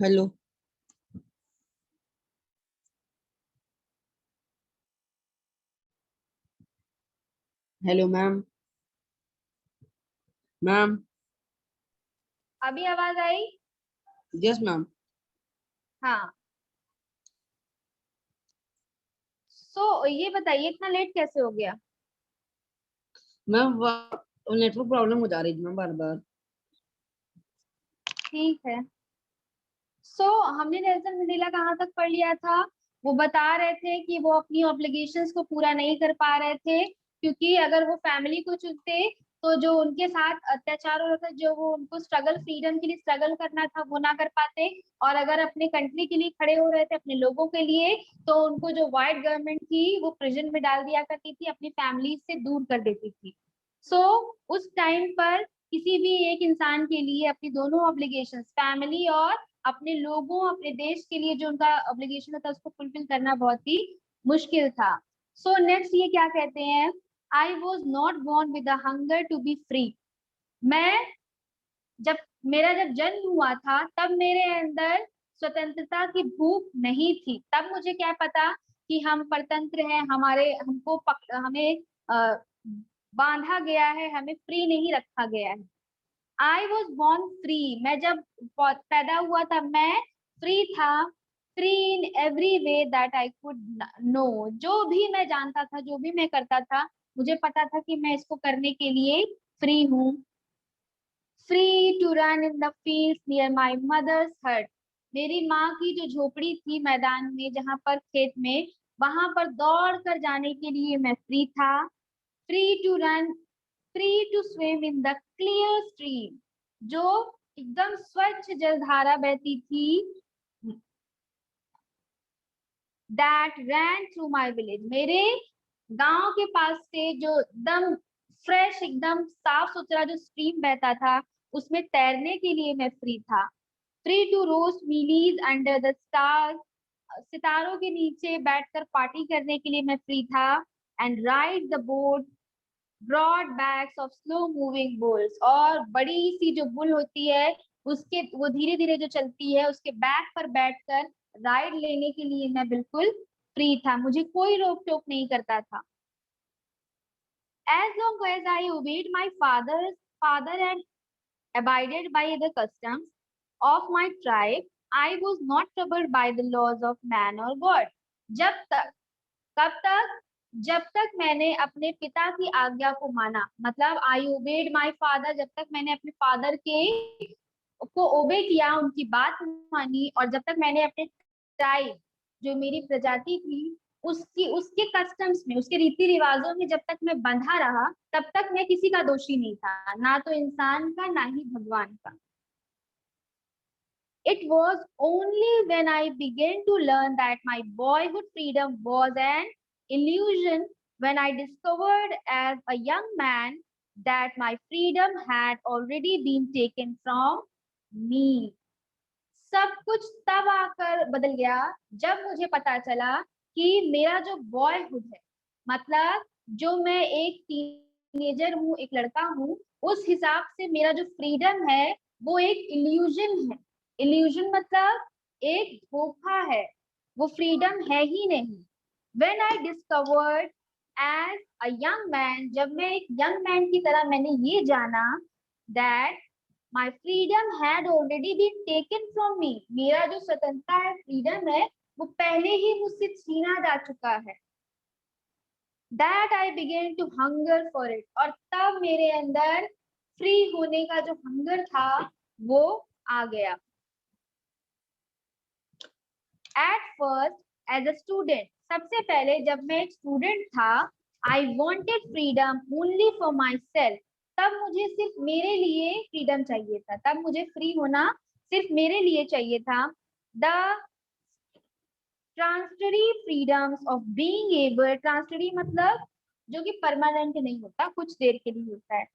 Hello. Hello ma'am. Ma'am. अभी आवाज आई? Yes ma'am. हाँ। ये बताइए इतना लेट कैसे हो गया? मैम नेटवर्क प्रॉब्लम हो जा रही थी मैम बार बार। ठीक है। हमने नेल्सन मंडेला कहाँ तक पढ़ लिया था? वो बता रहे थे कि वो अपनी ऑब्लिगेशंस को पूरा नहीं कर पा रहे थे, क्योंकि अगर वो फैमिली को चुनते तो जो उनके साथ अत्याचार हो रहा था, जो वो उनको स्ट्रगल, फ्रीडम के लिए स्ट्रगल करना था, वो ना कर पाते। और अगर अपने कंट्री के लिए खड़े हो रहे थे, अपने लोगों के लिए, तो उनको जो व्हाइट गवर्नमेंट थी वो प्रिजन में डाल दिया करती थी, अपनी फैमिली से दूर कर देती थी। सो उस टाइम पर किसी भी एक इंसान के लिए अपनी दोनों ऑब्लिगेशंस, फैमिली और अपने लोगों, अपने देश के लिए जो उनका ऑब्लिगेशन था उसको फुलफिल करना बहुत ही मुश्किल था। नेक्स्ट ये क्या कहते हैं? I was not born with the hunger to be free। मैं जब जब जन्म हुआ था तब मेरे अंदर स्वतंत्रता की भूख नहीं थी। तब मुझे क्या पता कि हम परतंत्र हैं, हमें बांधा गया है, हमें फ्री नहीं रखा गया है। I was born free. मैं जब पैदा हुआ था मैं फ्री था। Free in every way that I could know. जो भी मैं जानता था, जो भी मैं करता था, मुझे पता था कि मैं इसको करने के लिए फ्री हूँ। Free to run in the field near my mother's hut. मेरी माँ की जो झोपड़ी थी मैदान में, जहाँ पर खेत में, वहां पर दौड़ कर जाने के लिए मैं फ्री था। Free to run, free to swim in the clear stream. जो एकदम स्वच्छ जलधारा बहती थी, that ran through my village. मेरे गांव के पास से जो एकदम फ्रेश, एकदम साफ सुथरा जो स्ट्रीम बहता था, उसमें तैरने के लिए मैं फ्री था। Free to roast mealies under the stars. सितारों के नीचे बैठकर पार्टी करने के लिए मैं फ्री था। And ride the boat broad backs of slow moving bulls. और बड़ी सी जो बुल होती है, उसके वो धीरे धीरे जो चलती है, उसके बैक पर बैठकर राइड लेने के लिए मैं बिल्कुल फ्री था। मुझे कोई रोक टोक नहीं करता था। As long as I obeyed my father and abided by the customs of my tribe, I was not troubled by the laws of man or God। जब तक, कब तक? जब तक मैंने अपने पिता की आज्ञा को माना, मतलब आई ओबेड माई फादर। जब तक मैंने अपने फादर के को ओबे किया, उनकी बात मानी, और जब तक मैंने अपने ट्राइब, जो मेरी प्रजाति थी, उसकी उसके कस्टम्स में, उसके रीति रिवाजों में जब तक मैं बंधा रहा, तब तक मैं किसी का दोषी नहीं था, ना तो इंसान का, ना ही भगवान का। It was only when I began to learn that my boyhood freedom was an illusion, when I discovered as a young man that my freedom had already been taken from me। सब कुछ तब आकर बदल गया जब मुझे पता चला कि मेरा जो बॉयहुड है, मतलब जो मैं एक टीनेजर हूँ, एक लड़का हूँ, उस हिसाब से मेरा जो फ्रीडम है वो एक इल्यूजन है। इल्यूजन मतलब एक धोखा है, वो फ्रीडम है ही नहीं। When I discovered as a young man, जब मैं एक यंग मैन की तरह मैंने ये जाना that my freedom had already been taken from me। मेरा जो स्वतंत्रता है, फ्रीडम है, वो पहले ही मुझसे छीना जा चुका है। That I began to hunger for it। और तब मेरे अंदर फ्री होने का जो हंगर था वो आ गया। At first as a student, सबसे पहले जब मैं एक स्टूडेंट था, I wanted freedom only for myself। तब मुझे सिर्फ मेरे लिए फ्रीडम चाहिए था, तब मुझे फ्री होना सिर्फ मेरे लिए चाहिए था। The transitory freedoms of being able, transitory मतलब जो कि परमानेंट नहीं होता, कुछ देर के लिए होता है।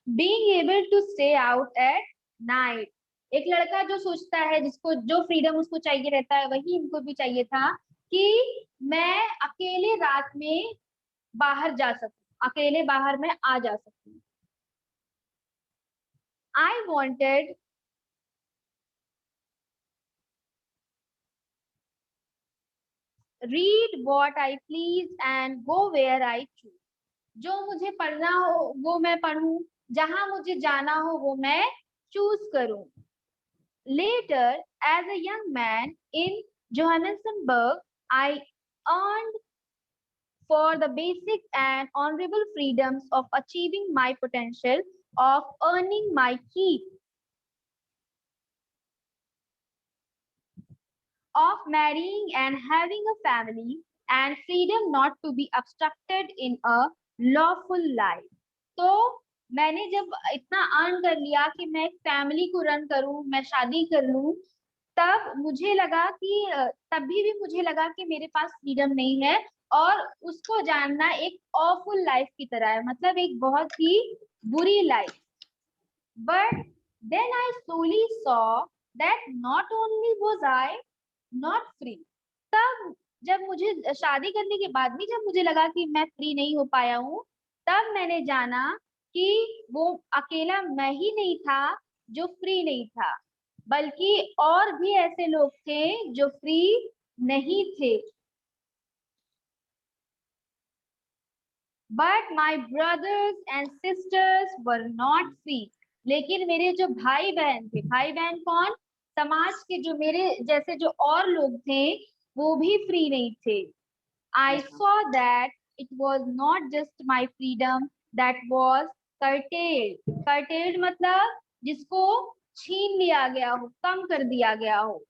Being able to stay out at night। एक लड़का जो सोचता है, जिसको जो फ्रीडम उसको चाहिए रहता है, वही इनको भी चाहिए था कि मैं अकेले रात में बाहर जा सकूं, अकेले बाहर में आ जा सकूं। I wanted read what I please and go where I choose. जो मुझे पढ़ना हो वो मैं पढूं, जहां मुझे जाना हो वो मैं चूज करूं. Later, as a young man in Johannesburg, I earned for the basic and honorable freedoms of achieving my potential, of earning my keep, of marrying and having a family, and freedom not to be obstructed in a lawful life. तो मैंने जब इतना earn कर लिया कि मैं एक family को रन करूं, मैं शादी कर लूं, तब मुझे लगा कि तभी भी मुझे लगा कि मेरे पास फ्रीडम नहीं है, और उसको जानना एक ऑफुल लाइफ की तरह है, मतलब एक बहुत ही बुरी life. But then I slowly saw that not only was I not free. तब जब मुझे शादी करने के बाद भी जब मुझे लगा कि मैं फ्री नहीं हो पाया हूँ, तब मैंने जाना कि वो अकेला मैं ही नहीं था जो फ्री नहीं था, बल्कि और भी ऐसे लोग थे जो फ्री नहीं थे. But my brothers and sisters were not free. लेकिन मेरे जो भाई बहन थे, भाई बहन कौन, समाज के जो मेरे जैसे जो और लोग थे, वो भी फ्री नहीं थे. I saw that it was not just my freedom that was curtailed. Curtailed मतलब जिसको छीन लिया गया हो, कम कर दिया गया हो.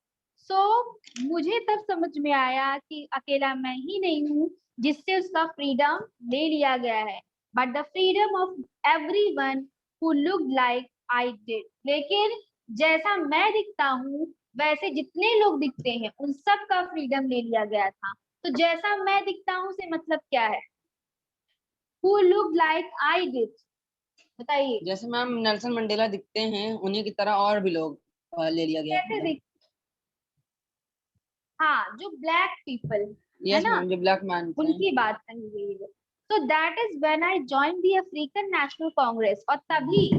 मुझे तब समझ में आया कि अकेला मैं ही नहीं हूँ जिससे उसका फ्रीडम ले लिया गया है, but the freedom of everyone who looked like I did. लेकिन जैसा मैं दिखता हूँ वैसे जितने लोग दिखते हैं उन सब का फ्रीडम ले लिया गया था. तो जैसा मैं दिखता हूँ से मतलब क्या है? Who looked like I did? बताइए. जैसे मैम नेल्सन मंडेला दिखते हैं उन्हीं की तरह और भी लोग ले लिया गया. कैसे दिख? हाँ, जो ब्लैक पीपल है यस ना, मैम, जो ब्लैक मैन उनकी बात कही गई है. तो that is when I join the African national Congress. और तभी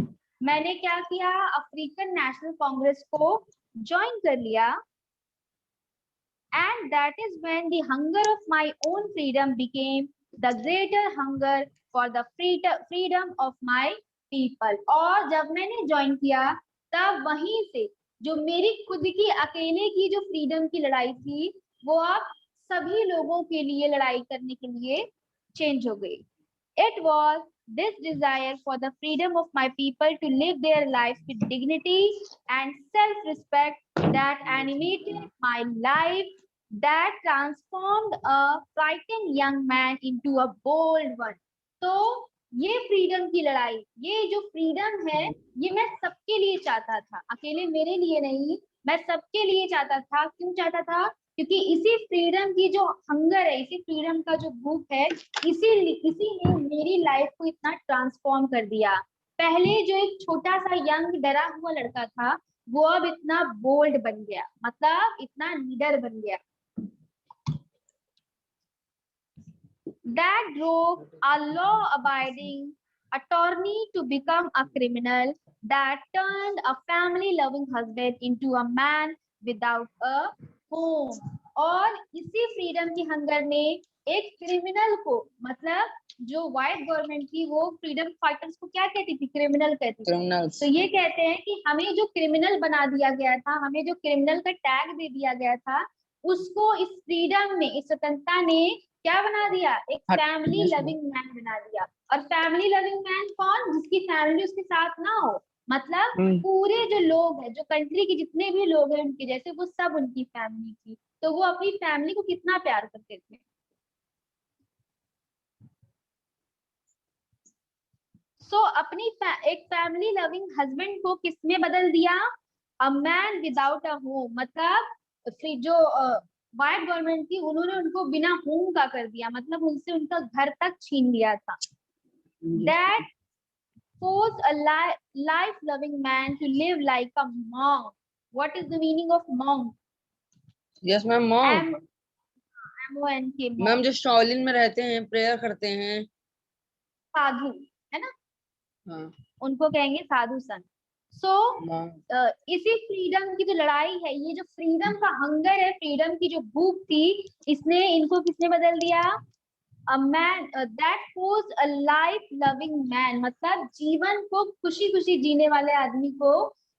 मैंने क्या किया, अफ्रीकन नेशनल कांग्रेस को ज्वाइन कर लिया. And that is when the hunger of my own freedom became the greater hunger for the freedom of my people. और जब मैंने ज्वाइन किया तब वहीं से जो मेरी खुद की अकेले की जो फ्रीडम की लड़ाई थी वो अब सभी लोगों के लिए लड़ाई करने के लिए चेंज हो गई. It was this desire for the freedom of my people to live their lives with dignity and self-respect that animated my life, that transformed a frightened young man into a bold one. तो ये freedom की लड़ाई, ये जो freedom है, ये मैं सबके लिए चाहता था, अकेले मेरे लिए नहीं, मैं सबके लिए चाहता था. क्यों चाहता था? क्योंकि इसी फ्रीडम की जो हंगर है, इसी फ्रीडम का जो भूख है, इसी ने मेरी लाइफ को इतना ट्रांसफॉर्म कर दिया. पहले जो एक छोटा सा यंग डरा हुआ लड़का था वो अब इतना बोल्ड बन गया, मतलब इतना लीडर बन गया. That drove a law-abiding attorney to become a criminal, that turned a family-loving husband into a man without a home. और इसी फ्रीडम की हंगर ने एक क्रिमिनल को, मतलब जो व्हाइट गवर्नमेंट थी वो फ्रीडम फाइटर्स को क्या कहती थी? क्रिमिनल कहती थी. तो ये कहते हैं कि हमें जो क्रिमिनल बना दिया गया था, हमें जो क्रिमिनल का टैग दे दिया गया था, उसको इस फ्रीडम ने, इस स्वतंत्रता ने क्या बना दिया? एक फैमिली लविंग मैन बना दिया. और फैमिली लविंग मैन कौन? जिसकी फैमिली उसके साथ ना हो, मतलब पूरे जो लोग हैं, जो कंट्री के जितने भी लोग हैं उनके जैसे, वो सब उनकी फैमिली थी. तो वो अपनी फैमिली को कितना प्यार करते थे. अपनी एक फैमिली लविंग हस्बैंड को किसने बदल दिया? A man without a home. मतलब जो व्हाइट गवर्नमेंट थी उन्होंने उनको बिना होम का कर दिया, मतलब उनसे उनका घर तक छीन लिया था. That forced a life loving man to live like a monk. What is the meaning of monk? Yes ma'am, monk. M-O-N-K. Ma'am जो शाओलिन में रहते हैं, प्रेयर करते हैं, साधु है ना. हाँ, उनको कहेंगे साधु संत. सो इसी फ्रीडम की जो लड़ाई है, ये जो फ्रीडम का हंगर है, फ्रीडम की जो भूख थी, इसने इनको किसने बदल दिया? A man that was a life loving man, मतलब जीवन को खुशी खुशी जीने वाले आदमी को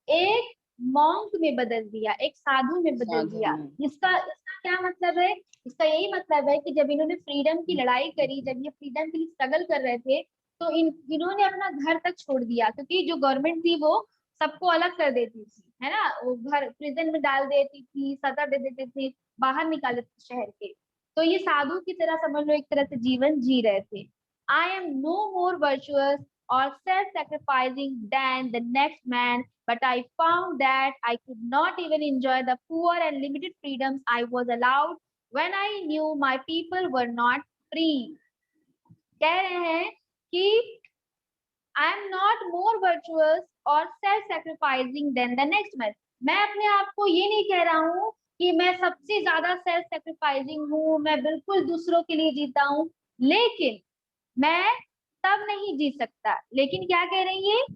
एक मॉन्क में बदल दिया, एक साधु में बदल दिया। इसका इसका क्या मतलब है? इसका यही मतलब है कि जब इन्होंने फ्रीडम की लड़ाई करी, जब ये फ्रीडम के लिए स्ट्रगल कर रहे थे, तो इन्होंने अपना घर तक छोड़ दिया, क्योंकि जो गवर्नमेंट थी वो सबको अलग कर देती थी, है ना, वो घर प्रिजन में डाल देती थी, सजा दे देते थे, बाहर निकाल देते थे शहर के। तो ये साधु की तरह समझ लो, एक तरह से जीवन जी रहे थे। I am no more virtuous or self sacrificing than the next man, but I found that I could not even enjoy the poor and limited freedoms I was allowed when I knew my people were not free. कह रहे हैं कि I am not more virtuous or self-sacrificing than the next man. मैं अपने आप को ये नहीं कह रहा हूँ कि मैं सबसे ज्यादा सेल्फ सेक्रीफाइसिंग हूँ, मैं बिल्कुल दूसरों के लिए जीता हूँ, लेकिन मैं तब नहीं जी सकता। लेकिन क्या कह रही है?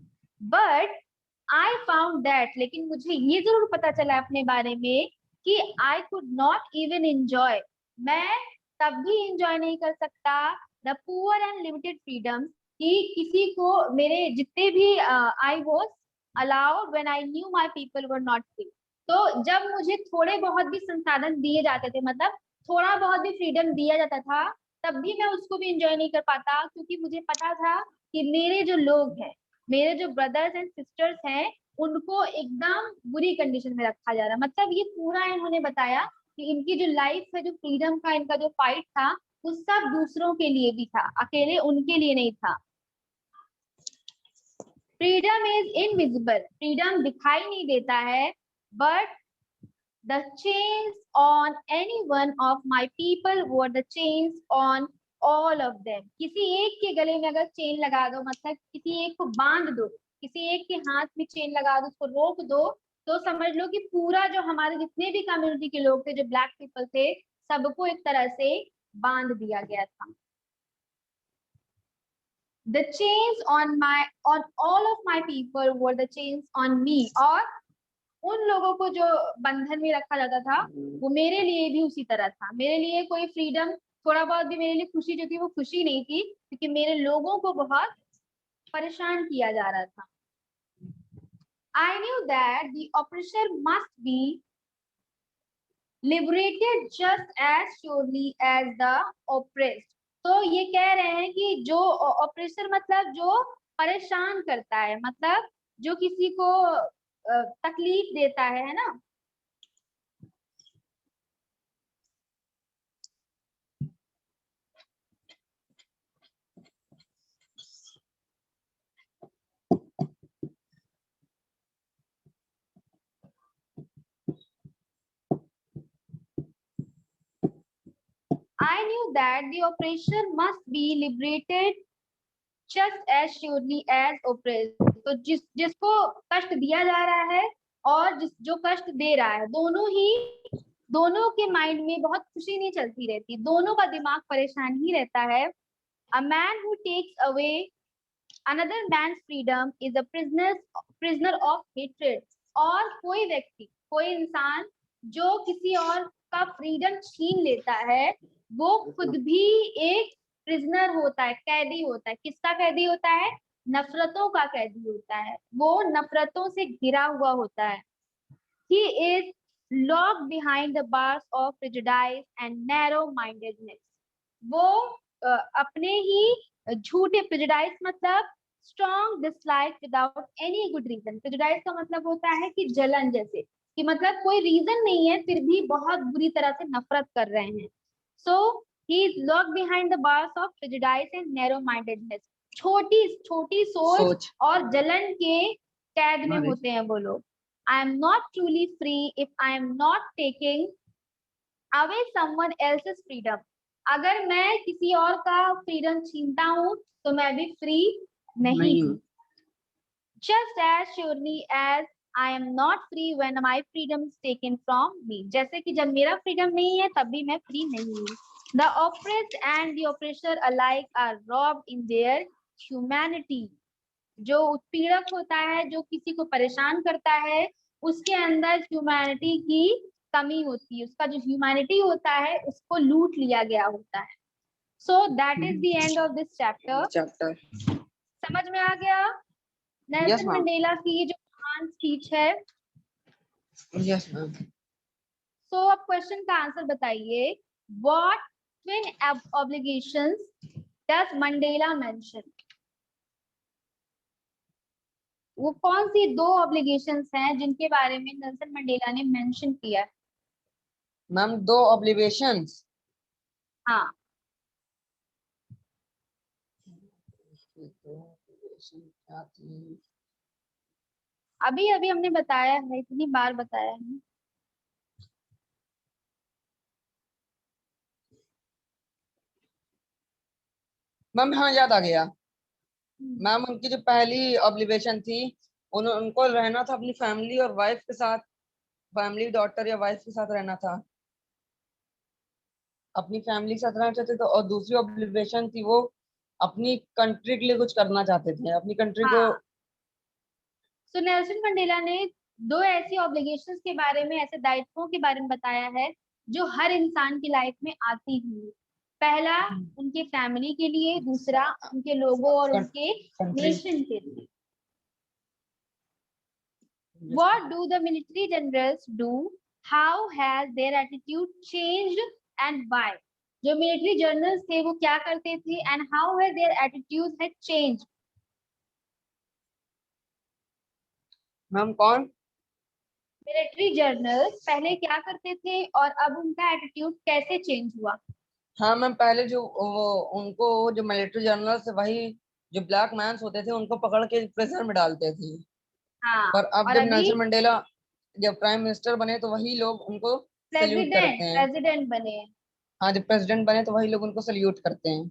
बट आई फाउंड दैट, लेकिन मुझे ये जरूर पता चला अपने बारे में कि I could not even enjoy, मैं तब भी एंजॉय नहीं कर सकता the poor and limited freedom, कि किसी को मेरे जितने भी I was allowed when I knew my people were not free. तो जब मुझे थोड़े बहुत भी संसाधन दिए जाते थे, मतलब थोड़ा बहुत भी फ्रीडम दिया जाता था, तब भी मैं उसको भी एंजॉय नहीं कर पाता, क्योंकि मुझे पता था कि मेरे जो लोग हैं, मेरे जो ब्रदर्स एंड सिस्टर्स हैं, उनको एकदम बुरी कंडीशन में रखा जा रहा है। मतलब ये पूरा इन्होंने बताया कि इनकी जो लाइफ है, जो फ्रीडम का इनका जो फाइट था, वो सब दूसरों के लिए भी था, अकेले उनके लिए नहीं था। फ्रीडम इज इनविजिबल, फ्रीडम दिखाई नहीं देता है, but the chains on any one of my people were the chains on all of them. किसी एक के गले में अगर चेन लगा दो, मतलब किसी एक को बांध दो, किसी एक के हाथ में चेन लगा दो, उसको रोक दो, तो समझ लो कि पूरा जो हमारे जितने भी कम्युनिटी के लोग थे, जो ब्लैक पीपल थे, सबको एक तरह से बांध दिया गया था। The chains on all of my people were the chains on me, और उन लोगों को जो बंधन में रखा जाता था, वो मेरे लिए भी उसी तरह था। मेरे लिए कोई फ्रीडम, थोड़ा बहुत भी मेरे लिए खुशी जो थी, वो खुशी नहीं थी, क्योंकि मेरे लोगों को बहुत परेशान किया जा रहा था। I knew that the oppressor must be liberated just as surely as the oppressed। तो ये कह रहे हैं कि जो ऑपरेसर, मतलब जो परेशान करता है, मतलब जो किसी को तकलीफ देता है ना, I knew that the oppressor must be liberated just as surely as oppressed। तो जिसको कष्ट दिया जा रहा है और जो कष्ट दे रहा है, दोनों के माइंड में बहुत खुशी नहीं चलती रहती, दोनों का दिमाग परेशान ही रहता है। A man who takes away another man's freedom is a prisoner of hatred। और कोई व्यक्ति, कोई इंसान जो किसी और का फ्रीडम छीन लेता है, वो खुद भी एक प्रिजनर होता है, कैदी होता है। किसका कैदी होता है? नफरतों का कैदी होता है, वो नफरतों से घिरा हुआ होता है। He is locked behind the bars of prejudice and narrow mindedness। वो अपने ही झूठे, प्रेजुडाइज मतलब strong dislike without any good reason. Prejudice का मतलब होता है कि जलन जैसे, कि मतलब कोई रीजन नहीं है, फिर भी बहुत बुरी तरह से नफरत कर रहे हैं। So he is locked behind the bars of prejudice and narrow mindedness. छोटी छोटी सोच और जलन के कैद में होते हैं वो लोग। I am not truly free if I am not taking away someone else's freedom. अगर मैं किसी और का फ्रीडम छीनता हूँ, तो मैं भी फ्री नहीं हूँ। Just as surely as I am not free when my freedom is taken from me। जैसे कि जब मेरा फ्रीडम नहीं है, तब भी मैं फ्री नहीं हूँ। The oppressed and the oppressor alike are robbed in their humanity। जो उत्पीड़क होता है, जो किसी को परेशान करता है, उसके अंदर ह्यूमैनिटी की कमी होती है, उसका जो ह्यूमैनिटी होता है उसको लूट लिया गया होता है। So that is the end of this chapter. Chapter समझ में आ गया यस नेल्सन मैम, मंडेला की ये जो महान स्पीच है। Yes ma'am. सो अब क्वेश्चन का आंसर बताइए, what twin obligations does Mandela mention? वो कौन सी दो ऑब्लिगेशंस हैं जिनके बारे में नेल्सन मंडेला ने मेंशन किया है? मैम दो ऑब्लिवेशंस, हाँ, क्या थी? अभी अभी हमने बताया है, इतनी बार बताया है। मैम हाँ याद आ गया। हम्म, मैम उनकी जो पहली ऑब्लिवेशन थी, उनको रहना था अपनी फैमिली और वाइफ के साथ, फैमिली डॉटर या वाइफ के साथ रहना था, अपनी फैमिली के साथ रहना चाहते थे। और दूसरी ऑब्लिवेशन थी वो अपनी कंट्री के लिए कुछ करना चाहते थे, अपनी कंट्री को। हाँ। सो नेल्सन मंडेला ने दो ऐसी ऑब्लिगेशंस के बारे में, ऐसे दायित्वों के बारे में बताया है जो हर इंसान की लाइफ में आती ही। पहला उनके फैमिली के लिए, दूसरा उनके लोगों और उनके कंट्री। नेशन के लिए। What do the military generals do? How has their attitude changed and why? जो मिलिट्री जनरल्स थे वो क्या करते थे एंड हाउ है their attitude had change? Ma'am कौन? मिलिट्री जनरल्स पहले क्या करते थे और अब उनका एटीट्यूड कैसे चेंज हुआ? हाँ मैम, पहले जो वो उनको जो मिलिट्री जनरल्स थे, वही जो ब्लैक मैन्स होते थे उनको पकड़ के प्रेशर में डालते थे। हाँ, पर अब और जब अभी नेल्सन मंडेला जब प्राइम मिनिस्टर बने तो वही लोग उनको सल्यूट प्रेसिडेंट करते हैं। प्रेसिडेंट बने। हाँ, जब प्रेसिडेंट बने तो वही लोग उनको सल्यूट करते हैं।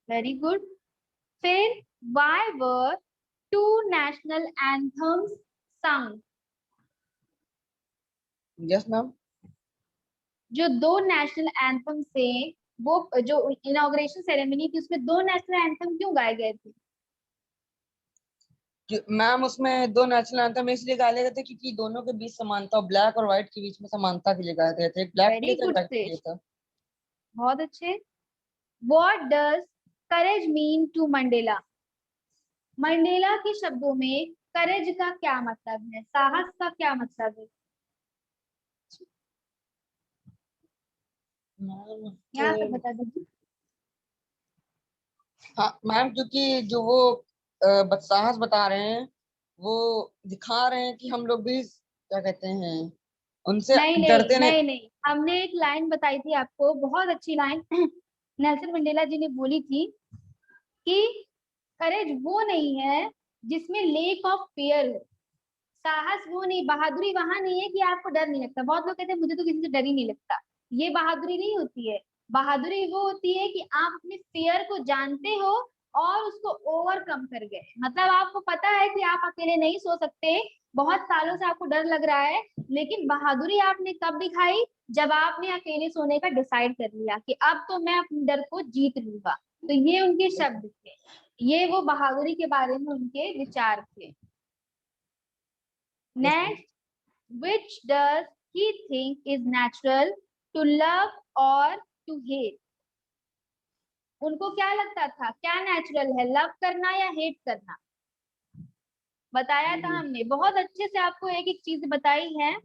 Very good. फिर why were two national anthems sung? Yes ma'am. जो दो नेशनल एंथम थे, वो जो इनॉग्रेशन सेरेमनी थी उसमें दो नेशनल एंथम क्यों गाए गए थे? मैम उसमें दो नेशनल एंथम इसलिए गाए गए थे क्योंकि दोनों के बीच समानता, ब्लैक और व्हाइट के बीच में समानता के लिए गाए गए थे। एक ब्लैक के वेरी लिए था, एक गुड व्हाइट के लिए श्रेष्ठ, था। बहुत अच्छे। What does courage mean to Mandela? Mandela के शब्दों में करेज का क्या मतलब है, साहस का क्या मतलब है? मैम यहाँ तक बता दीजिए। हाँ मैम, क्योंकि जो वो साहस बता रहे हैं, वो दिखा रहे हैं कि हम लोग भी क्या कहते हैं, उनसे नहीं नहीं डरते नहीं। नहीं नहीं, हमने एक लाइन बताई थी आपको, बहुत अच्छी लाइन नेल्सन मंडेला जी ने बोली थी कि करेज वो नहीं है जिसमें लेक ऑफ फियर हो। साहस वो नहीं, बहादुरी वहां नहीं है कि आपको डर नहीं लगता। बहुत लोग कहते हैं मुझे तो किसी से डर ही नहीं लगता। ये बहादुरी नहीं होती है। बहादुरी वो होती है कि आप अपने फियर को जानते हो और उसको ओवरकम कर गए। मतलब आपको पता है कि आप अकेले नहीं सो सकते, बहुत सालों से आपको डर लग रहा है, लेकिन बहादुरी आपने कब दिखाई? जब आपने अकेले सोने का डिसाइड कर लिया कि अब तो मैं अपने डर को जीत लूंगा। तो ये उनके शब्द थे, ये वो बहादुरी के बारे में उनके विचार थे। Yes next, which does he think is natural to love or to hate? उनको क्या लगता था, क्या नेचुरल है, लव करना या हेट करना? बताया था मैम। हमने, बहुत अच्छे से आपको एक एक चीज बताई है,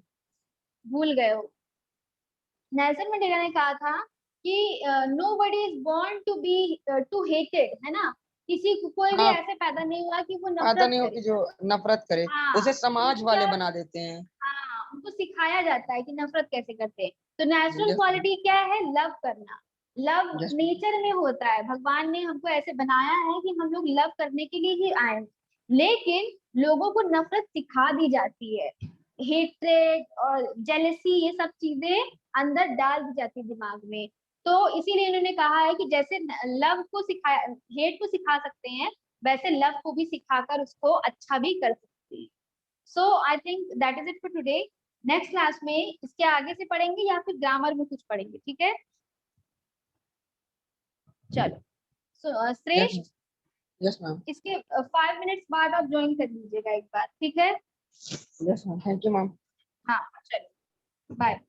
भूल गए हो। नेल्सन मंडेला ने कहा था कि nobody is born to be to hated, है ना? किसी को कोई भी हाँ, ऐसे पैदा नहीं हुआ कि वो आता नफरत नहीं हो करे। कि जो नफरत करे, उसे हाँ, समाज उनको वाले क्या, बना देते हैं। हाँ उनको सिखाया जाता है कि नफरत कैसे करते हैं। तो नेचुरल यस क्वालिटी क्या है? लव करना। लव यस नेचर में होता है, भगवान ने हमको ऐसे बनाया है कि हम लोग लव करने के लिए ही आए हैं। लेकिन लोगों को नफरत सिखा दी जाती है, हेट्रेड और जेलेसी, ये सब चीजें अंदर डाल दी जाती है दिमाग में। तो इसीलिए इन्होंने कहा है कि जैसे लव को सिखा, हेट को सिखा सकते हैं, वैसे लव को भी सिखाकर उसको अच्छा भी कर सकते हैं। So I think that is it for today. Next class में इसके आगे से पढ़ेंगे या फिर ग्रामर में कुछ पढ़ेंगे, ठीक है? चलो, सो यस श्रेष्ठ, यस मैम। इसके 5 मिनट्स बाद आप ज्वाइन कर लीजिएगा एक बार, ठीक है? Yes ma'am, thank you ma'am. हाँ चलिए, बाय।